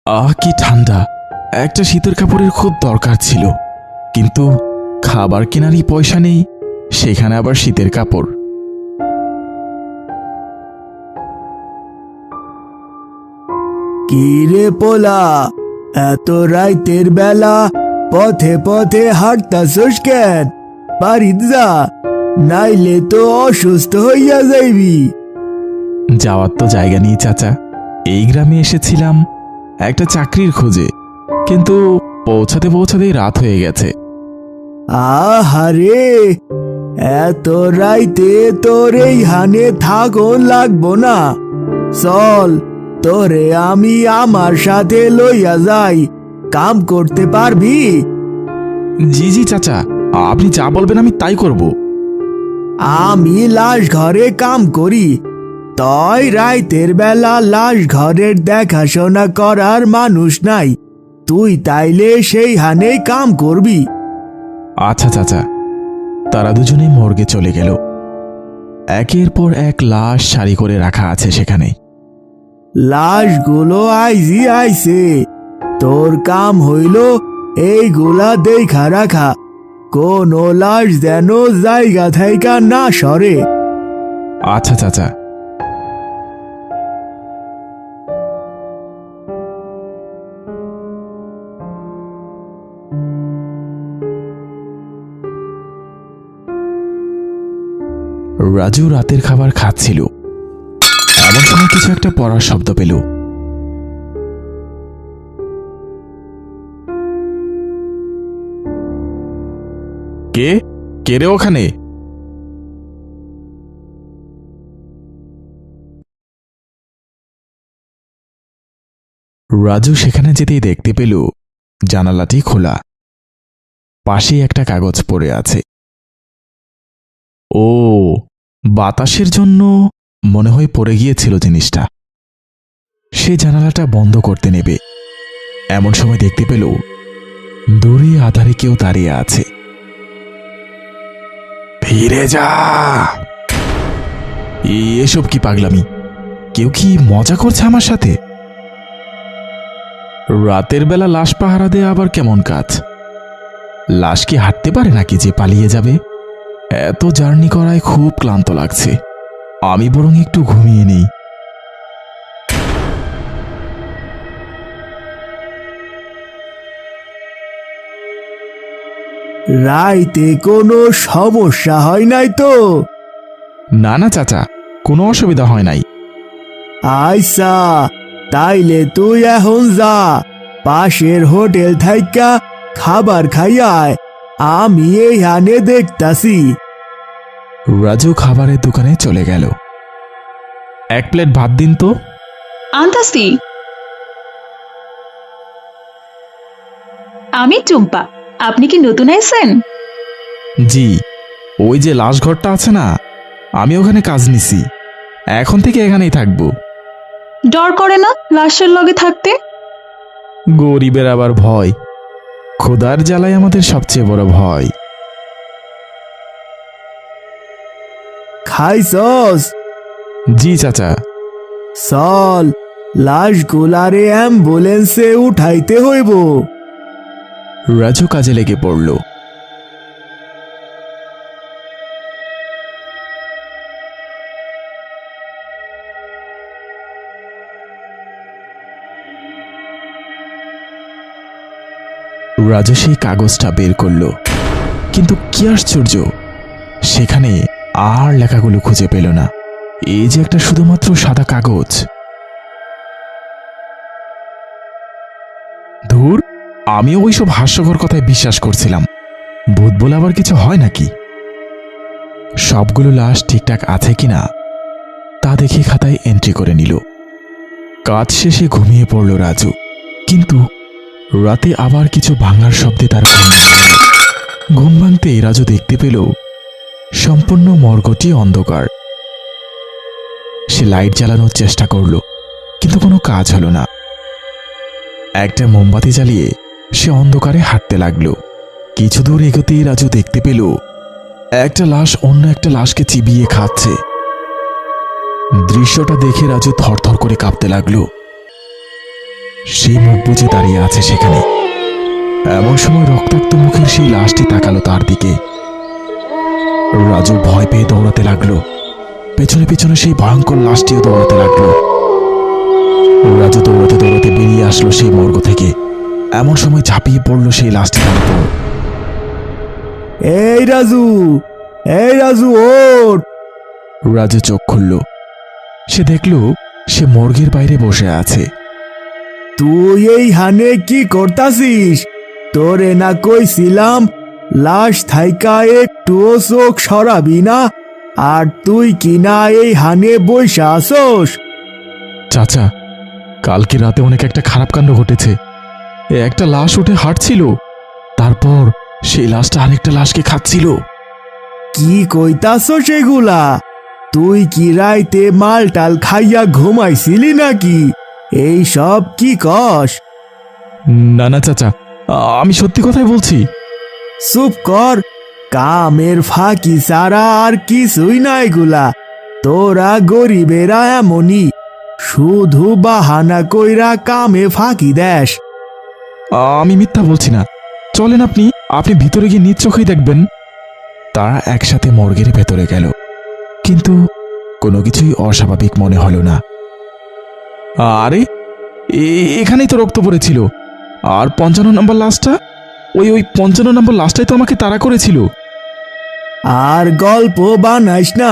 কি ঠান্ডা! একটা শীতের কাপড়ের খুব দরকার ছিল, কিন্তু খাবার কেনারই পয়সা নেই, সেখানে আবার শীতের কাপড়। কি রে পোলা, এত রাইতের বেলা পথে পথে হাঁটতাছস কেন? বাড়িত যা, নাইলে তো অসুস্থ হইয়া যাইবি। যাওয়ার তো জায়গা নেই চাচা। এই গ্রামে এসেছিলাম একটা চাকরির খোঁজে, কিন্তু পৌঁছাতে পৌঁছাতেই রাত হয়ে গেছে। আহারে, এত রাইতে তোর এই হানে থাকুন লাগবো না। চল, তোরে আমি আমার সাথে লইয়া যাই, কাম করতে পারবি? জি জি চাচা, আপনি যা বলবেন আমি তাই করব। আমি লাশ ঘরে কাম করি, তই রাইতের বেলা লাশ ঘরের দেখাশোনা করার মানুষ নাই, তুই তাইলে সেই হানেই কাম করবি। আচ্ছা চাচা। তারা দুজনে মর্গে চলে গেল। একের পর এক লাশ সারি করে রাখা আছে সেখানে। লাশগুলো আইজি আইছে, তোর কাম হইল এইগুলা দেখা রাখা, কোন লাশ যেন জায়গা থাইকা না সরে। আচ্ছা চাচা। রাজু রাতের খাবার খাচ্ছিল, এমন সময় কিছু একটা পড়ার শব্দ পেল। কে কে রে ওখানে? রাজু সেখানে যেতেই দেখতে পেল জানালাটি খোলা, পাশেই একটা কাগজ পড়ে আছে। ও, বাতাসের জন্য মনে হয় পড়ে গিয়েছিল জিনিসটা। সে জানালাটা বন্ধ করতে নেবে, এমন সময় দেখতে পেল দূরে আধারে কেউ দাঁড়িয়ে আছে। ফিরে যা! এসব কি পাগলামি? কেউ কি মজা করছে আমার সাথে? রাতের বেলা লাশ পাহারা দেয়া আবার কেমন কাজ? লাশ কি হাঁটতে পারে নাকি যে পালিয়ে যাবে? এত জার্নি করায় খুব ক্লান্ত লাগছে, আমি বরং একটু ঘুমিয়ে নেই। রাইতে কোনো সমস্যা হয় নাই তো? না না চাচা, কোনো অসুবিধা হয় নাই। আইসা, তাইলে তুই এখন যা, পাশের হোটেল থাইকা খাবার খাইয়ায়, আমি এই হানে দেখতাছি। রাজু খাবারের দোকানে চলে গেল। এক প্লেট ভাত দিন তো। আনতাসি। আমি টুম্পা, আপনি কি নতুন আইছেন? জি, ওই যে লাশ ঘরটা আছে না, আমি ওখানে কাজ নিছি, এখন থেকে এখানেই থাকবো। ডর করে না লাশের লগে থাকতে? গরিবের আবার ভয়, খোদার জ্বালাই আমাদের সবচেয়ে বড় ভয়। খাইছস? জি চাচা। চল, লাশ গুলারে অ্যাম্বুলেন্সে উঠাইতে হইব। রাজু কাজে লেগে পড়ল। রাজু সেই কাগজটা বের করল, কিন্তু কি আশ্চর্য, সেখানে আর লেখাগুলো খুঁজে পেল না। এই যে একটা শুধুমাত্র সাদা কাগজ। ধুর, আমিও ওইসব হাস্যকর কথায় বিশ্বাস করছিলাম। ভূত বলে আবার কিছু হয় নাকি? সবগুলো লাশ ঠিকঠাক আছে কিনা তা দেখে খাতায় এন্ট্রি করে নিল। কাজ শেষে ঘুমিয়ে পড়ল রাজু, কিন্তু রাতে আবার কিছু ভাঙার শব্দে তার ঘুম ভাঙতেই রাজু দেখতে পেল সম্পূর্ণ মর্গটি অন্ধকার। সে লাইট জ্বালানোর চেষ্টা করল, কিন্তু কোনো কাজ হলো না। একটা মোমবাতি জ্বালিয়ে সে অন্ধকারে হাঁটতে লাগলো। কিছু দূর এগোতেই রাজু দেখতে পেল একটা লাশ অন্য একটা লাশকে চিবিয়ে খাচ্ছে। দৃশ্যটা দেখে রাজু থরথর করে কাঁপতে লাগলো। সেই মুখ বুজে দাঁড়িয়ে আছে সেখানে। এমন সময় রক্তাক্ত মুখের সেই লাশটি তাকালো তার দিকে। রাজু ভয় পেয়ে দৌড়াতে লাগলো। পেছনে পেছনে সেই ভয়ঙ্কর লাশটিও দৌড়াতে লাগলো। রাজু দৌড়াতে দৌড়াতে বেরিয়ে আসলো সেই মর্গ থেকে। এমন সময় ঝাঁপিয়ে পড়লো সেই লাশটি তার উপর। এই রাজু, এই রাজু, ওঠ! রাজু চোখ খুলল। সে দেখল সে মর্গের বাইরে বসে আছে। তুই এই হানে কি করতাছিস? তোরে না কইছিলাম লাশ থাইকা একটুও চোখ সরাবি না, আর তুই কিনা এই হানে বইসা আসোস? চাচা, কালকে রাতে অনেক একটা খারাপ কাণ্ড ঘটেছে। একটা লাশ উঠে হাঁটছিল, তারপর সেই লাশটা আরেকটা লাশকে খাচ্ছিল। কি কইতাছ সেগুলা? তুই কি রাইতে মালটাল খাইয়া ঘুমাইছিলি নাকি? এই সব কি কস? না না চাচা, আমি সত্যি কথাই বলছি। চুপ কর! কামের ফাঁকি ছাড়া আর কিছুই না এগুলা। তোরা গরিবেরা এমনই, শুধু বাহানা কইরা কামে ফাঁকি দেস। আমি মিথ্যা বলছি না, চলেন আপনি আপনি ভিতরে গিয়ে নিজ চোখেই দেখবেন। তারা একসাথে মর্গের ভেতরে গেল, কিন্তু কোনো কিছুই অস্বাভাবিক মনে হলো না। আরে এখানেই তো রক্ত পড়েছিল। আর ৫৫ নম্বর লাশটা, ওই ৫৫ নম্বর লাশটাই তো আমাকে তাড়া করেছিল। আর গল্প বানাইস না,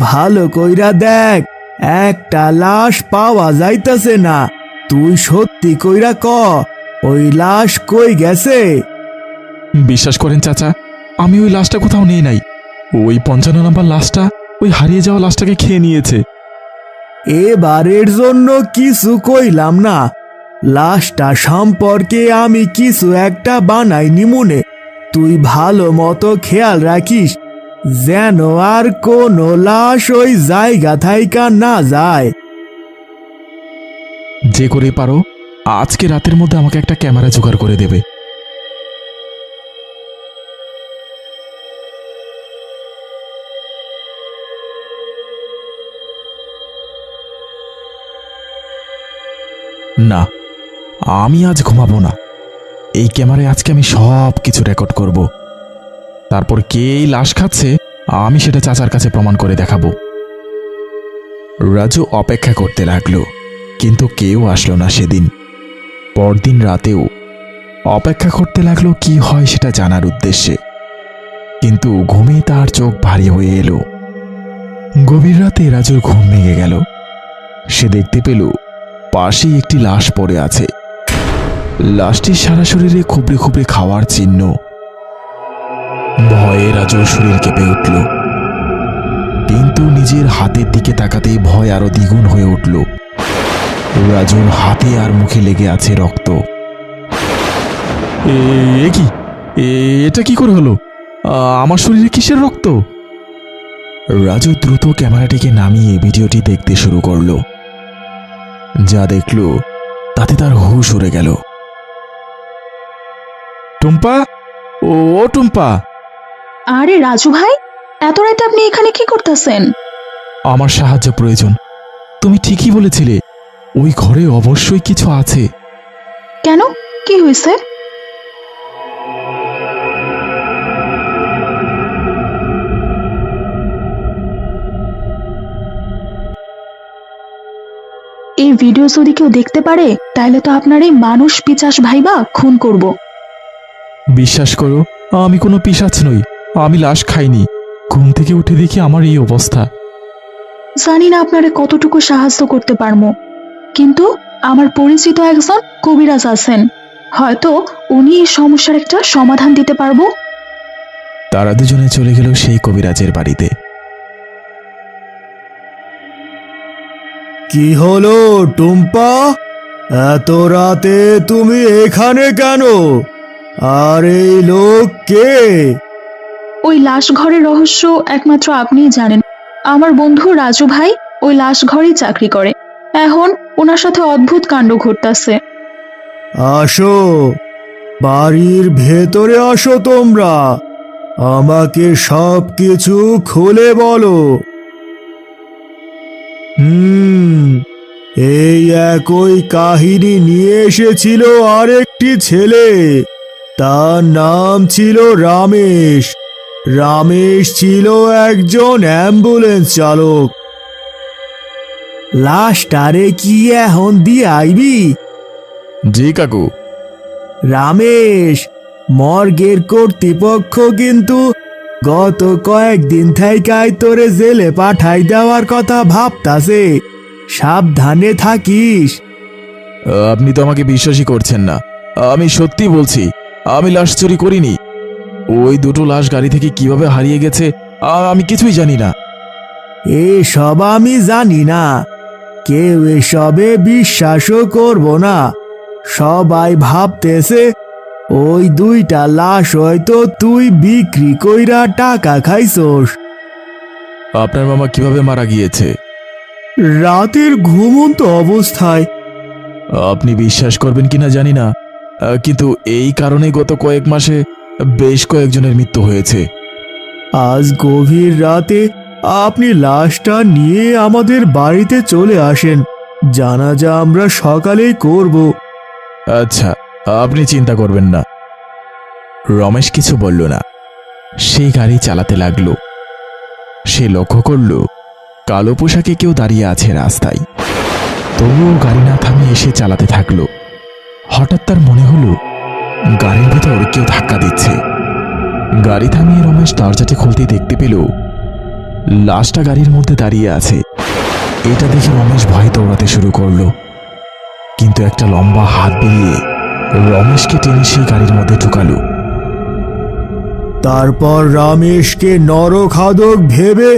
ভালো কইরা দেখ, একটা লাশ পাওয়া যাইতাছে না। তুই সত্যি কইরা ক, ওই লাশ কই গেছে? বিশ্বাস করেন চাচা, আমি ওই লাশটা কোথাও নেই নাই। ওই ৫৫ নম্বর লাশটা ওই হারিয়ে যাওয়া লাশটাকে খেয়ে নিয়েছে। এবারের জন্য কিছু কইলাম না, লাশটা সম্পর্কে আমি কিছু একটা বানাই নিমুনে। তুই ভালো মতো খেয়াল রাখিস যেন আর কোনো লাশ ওই জায়গা থাইকা না যায়। যে করে পারো আজকে রাতের মধ্যে আমাকে একটা ক্যামেরা জোগাড় করে দেবে। না, আমি আজ ঘুমাবো না। এই ক্যামেরায় আজকে আমি সব কিছু রেকর্ড করব। তারপর কে এই লাশ খাচ্ছে আমি সেটা চাচার কাছে প্রমাণ করে দেখাবো। রাজু অপেক্ষা করতে লাগলো, কিন্তু কেউ আসলো না সেদিন। পরদিন রাতেও অপেক্ষা করতে লাগলো কি হয় সেটা জানার উদ্দেশ্যে, কিন্তু ঘুমে তার চোখ ভারী হয়ে এলো। গভীর রাতে রাজুর ঘুম ভেঙে গেল। সে দেখতে পেল পাশেই একটি লাশ পড়ে আছে। লাশটির সারা শরীরে খুবড়ে খুবড়ে খাওয়ার চিহ্ন। ভয়ে রাজুর শরীর কেঁপে উঠল, কিন্তু নিজের হাতের দিকে তাকাতেই ভয় আরো দ্বিগুণ হয়ে উঠল। রাজুর হাতে আর মুখে লেগে আছে রক্ত। কি এটা কি করে হলো? আমার শরীরে কিসের রক্ত? রাজু দ্রুত ক্যামেরাটিকে নামিয়ে ভিডিওটি দেখতে শুরু করলো। যা দেখল তাতে তার হুঁশ উড়ে গেল। টুম্পা, ও টুম্পা! আরে রাজু ভাই, এত রাতে আপনি এখানে কি করতেছেন? আমার সাহায্য প্রয়োজন। তুমি ঠিকই বলেছিলে, ওই ঘরে অবশ্যই কিছু আছে। কেন, কি হয়েছে? এই ভিডিও যদি কেউ দেখতে পারে তাহলে তো আপনার এই মানুষ পিচাস ভাইবা খুন করব। বিশ্বাস করো, আমি কোনো পিশাচ নই। আমি লাশ খাইনি। ঘুম থেকে উঠে দেখি আমার এই অবস্থা। জানি না আপনারে কতটুকু সাহায্য করতে পারবো, কিন্তু আমার পরিচিত একজন কবিরাজ আছেন, হয়তো উনি এই সমস্যার একটা সমাধান দিতে পারবো। তারা দুজনে চলে গেল সেই কবিরাজের বাড়িতে। কি হলো টুম্পা? এত রাতে তুমি এখানে কেন? আর এই লোক কে? ওই লাশ ঘরের রহস্য একমাত্র আপনিই জানেন। আমার বন্ধু রাজু ভাই ওই লাশ ঘরেই চাকরি করে। এখন ওনার সাথে অদ্ভুত কাণ্ড ঘটতেছে। আসো, বাড়ির ভেতরে আসো তোমরা। আমাকে সব কিছু খুলে বলো। এই একই কাহিনী নিয়ে এসেছিল আরেকটি ছেলে। তার নাম ছিল রমেশ। রমেশ ছিল একজন অ্যাম্বুলেন্স চালক। লাশটারে কি এখন দিয়ে আইবি? জি কাকু। রমেশ, মর্গের কর্তৃপক্ষ কিন্তু গত কয়েকদিন থেকেই তোরে জেলে পাঠাই দেওয়ার কথা ভাবতাছে। সাবধানে থাকিস। আপনি তো আমাকে বিশ্বাসই করছেন না। আমি সত্যি বলছি, আমি লাশ চুরি করিনি। ওই দুটো লাশ গাড়ি থেকে কিভাবে হারিয়ে গেছে আমি কিছুই জানি না। এসব আমি জানি না, কেউ এসবে বিশ্বাসও করব না। সবাই ভাবতেছে ওই দুইটা লাশ হয়তো তুই বিক্রি কইরা টাকা খাইছস। আপনার মামা কিভাবে মারা গিয়েছে? রাতের ঘুমন্ত অবস্থায়। আপনি বিশ্বাস করবেন কিনা জানি না, কিন্তু এই কারণে গত কয়েক মাসে বেশ কয়েকজনের মৃত্যু হয়েছে। আজ গভীর রাতে আপনি লাশটা নিয়ে আমাদের বাড়িতে চলে আসেন। জানাজা আমরা সকালেই করব। আচ্ছা, আপনি চিন্তা করবেন না। রমেশ কিছু বলল না। সে গাড়ি চালাতে লাগলো। সে লক্ষ্য করল কালো পোশাকে কেউ দাঁড়িয়ে আছে রাস্তায়। তবুও গাড়ি না থামিয়ে এসে চালাতে থাকলো। হঠাৎ তার মনে হলো গাড়ির ভেতর কেউ ধাক্কা দিচ্ছে। গাড়ি থামিয়ে রমেশ দরজাটি খুলতে দেখতে পেল লাশটা গাড়ির মধ্যে দাঁড়িয়ে আছে। এটা দেখে রমেশ ভয়ে দৌড়াতে শুরু করলো, কিন্তু একটা লম্বা হাত বেরিয়ে রমেশকে টেনে সেই গাড়ির মধ্যে ঢুকালো। তারপর রমেশকে নরখাদক ভেবে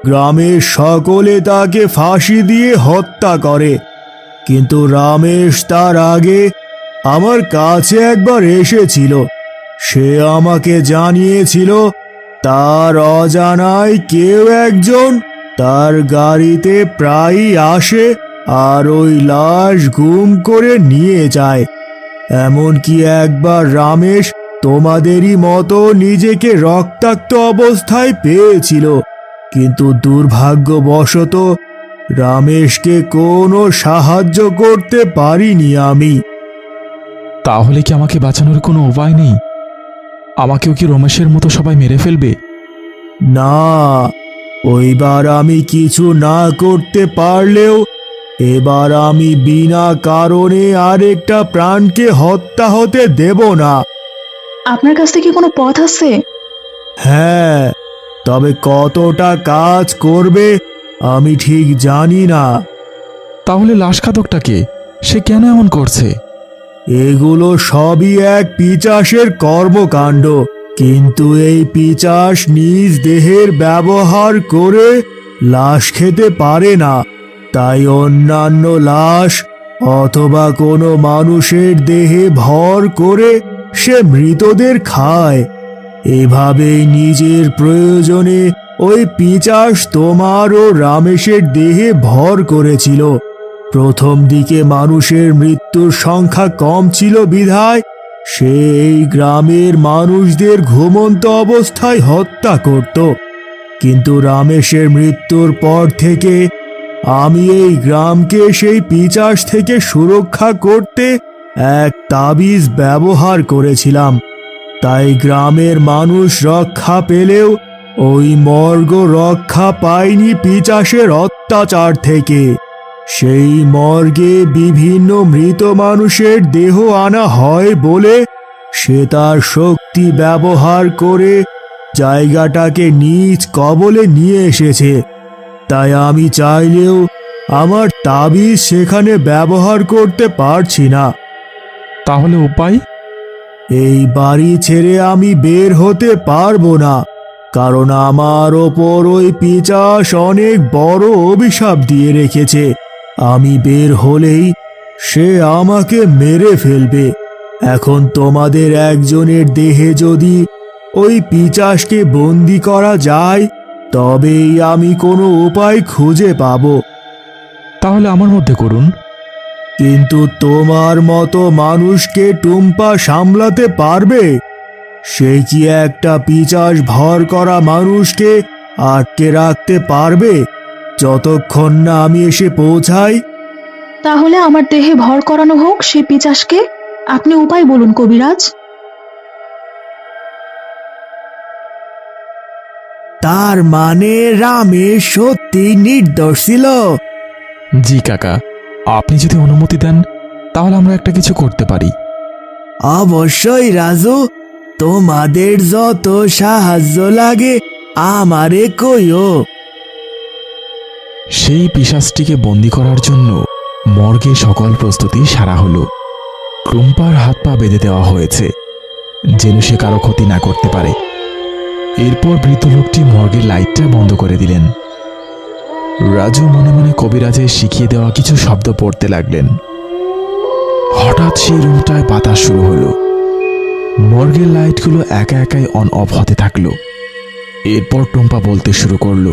গ্রামের সকলে তাকে ফাঁসি দিয়ে হত্যা করে। কিন্তু রমেশ তার আগে আমার কাছে একবার এসেছিল। সে আমাকে জানিয়েছিল তার অজানায় কেউ একজন তার গাড়িতে প্রায়ই আসে আর ওই লাশ গুম করে নিয়ে যায়। এমনকি একবার রমেশ তোমাদেরই মতো নিজেকে রক্তাক্ত অবস্থায় পেয়েছিল, কিন্তু দুর্ভাগ্যবশত রমেশকে কোনো সাহায্য করতে পারিনি আমি। তাহলে কি আমাকে বাঁচানোর কোনো উপায় নেই? আমাকেও কি রমেশের মতো সবাই মেরে ফেলবে? না, ওইবার আমি কিছু না করতে পারলেও এবার আমি বিনা কারণে আরেকটা প্রাণকে হত্যা হতে দেব না। আপনার কাছ থেকে কোনো পথ আছে? হ্যাঁ, তবে কতটা কাজ করবে আমি ঠিক জানি না। তাহলে লাশখাদকটাকে সে কেন এমন করছে? এগুলো সবই এক পিচাসের কর্মকাণ্ড। কিন্তু এই পিচাস নিজ দেহের ব্যবহার করে লাশ খেতে পারে না, তাই অন্যান্য লাশ অথবা কোনো মানুষের দেহে ভর করে সে মৃতদের খায়। এভাবেই নিজের প্রয়োজনে ওই পিচাস তোমার ও রমেশের দেহে ভর করেছিল। প্রথম দিকে মানুষের মৃত্যুর সংখ্যা কম ছিল বিধায় সে এই গ্রামের মানুষদের ঘুমন্ত অবস্থায় হত্যা করত। কিন্তু রমেশের মৃত্যুর পর থেকে আমি এই গ্রামকে সেই পিচাস থেকে সুরক্ষা করতে এক তাবিজ ব্যবহার করেছিলাম। তাই গ্রামের মানুষ রক্ষা পেলেও ওই মর্গ রক্ষা পায়নি পিচাসের অত্যাচার থেকে। সেই মর্গে বিভিন্ন মৃত মানুষের দেহ আনা হয় বলে সে তার শক্তি ব্যবহার করে জায়গাটাকে নিজ কবলে নিয়ে এসেছে। তাই আমি চাইলেও আমার তাবিজ সেখানে ব্যবহার করতে পারছি না। তাহলে উপায়? এই বাড়ি ছেড়ে আমি বের হতে পারবো না, কারণ আমার ওপর ওই পিচাস অনেক বড় অভিশাপ দিয়ে রেখেছে। আমি বের হলেই সে আমাকে মেরে ফেলবে। এখন তোমাদের একজনের দেহে যদি ওই পিচাসকে বন্দি করা যায় তবেই আমি কোনো উপায় খুঁজে পাবো। তাহলে আমার মধ্যে করুন। কিন্তু তোমার মতো মানুষকে টুম্পা সামলাতে পারবে? সে কি একটা পিচাস ভর করা মানুষকে আটকে রাখতে পারবে যতক্ষণ না আমি এসে পৌঁছাই? তাহলে আমার দেহে ভর করানো হোক সেই পিশাচকে। আপনি উপায় বলুন কবিরাজ। তার মানে রামেশ সত্যি নির্দোষ ছিল? জি কাকা, আপনি যদি অনুমতি দেন তাহলে আমরা একটা কিছু করতে পারি। অবশ্যই রাজু, তোমাদের যত সাহায্য লাগে আমারে কইও। সেই পিশাচটিকে বন্দি করার জন্য মর্গে সকল প্রস্তুতি সারা হলো। টুম্পার হাত পা বেঁধে দেওয়া হয়েছে যেন সে কারো ক্ষতি না করতে পারে। এরপর বৃদ্ধ লোকটি মর্গের লাইটটা বন্ধ করে দিলেন। রাজু মনে মনে কবিরাজের শিখিয়ে দেওয়া কিছু শব্দ পড়তে লাগলেন। হঠাৎ সেই রুমটায় বাতাস শুরু হলো। মর্গের লাইটগুলো একা একাই অন অফ হতে থাকলো। এরপর টুম্পা বলতে শুরু করলো,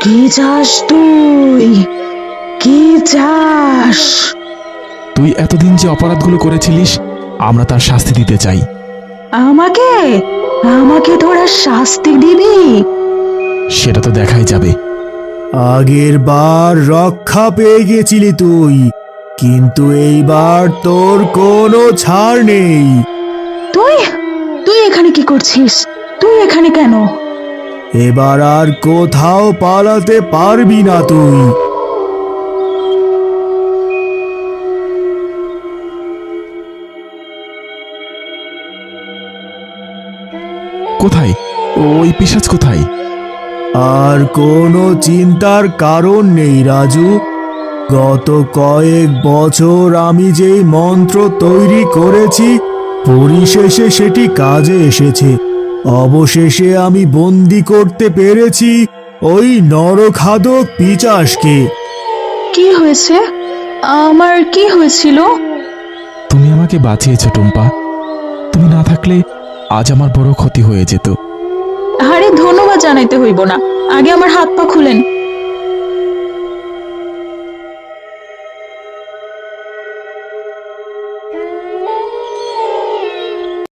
কি চাস তুই? কি চাস? তুই এতদিন যে অপরাধগুলো করেছিলিস আমরা তার শাস্তি দিতে চাই। আমাকে আমাকে তোরা শাস্তি দিবি? সেটা তো দেখাই যাবে। আগের বার রক্ষা পেয়ে গেছিলি তুই, কিন্তু এইবার তোর কোনো ছাড় নেই। তুই তুই এখানে কি করছিস? তুই এখানে কেন? এবার আর কোথাও পালাতে পারবি না তুই। কোথায় ওই পিশাচ কোথায়? আর কোনো চিন্তার কারণ নেই রাজু। গত কয়েক বছর আমি যেই মন্ত্র তৈরি করেছি পরিশেষে সেটি কাজে এসেছে। অবশেষে আমি বন্দি করতে পেরেছি ওই নরখাদক পিশাচকে। কি হয়েছে? আমার কি হয়েছিল? তুমি আমাকে বাঁচিয়েছ টুম্পা। তুমি না থাকলে আজ আমার বড় ক্ষতি হয়ে যেত। আরে ধন্যবাদ জানাইতে হইব না, আগে আমার হাত পা খুলেন।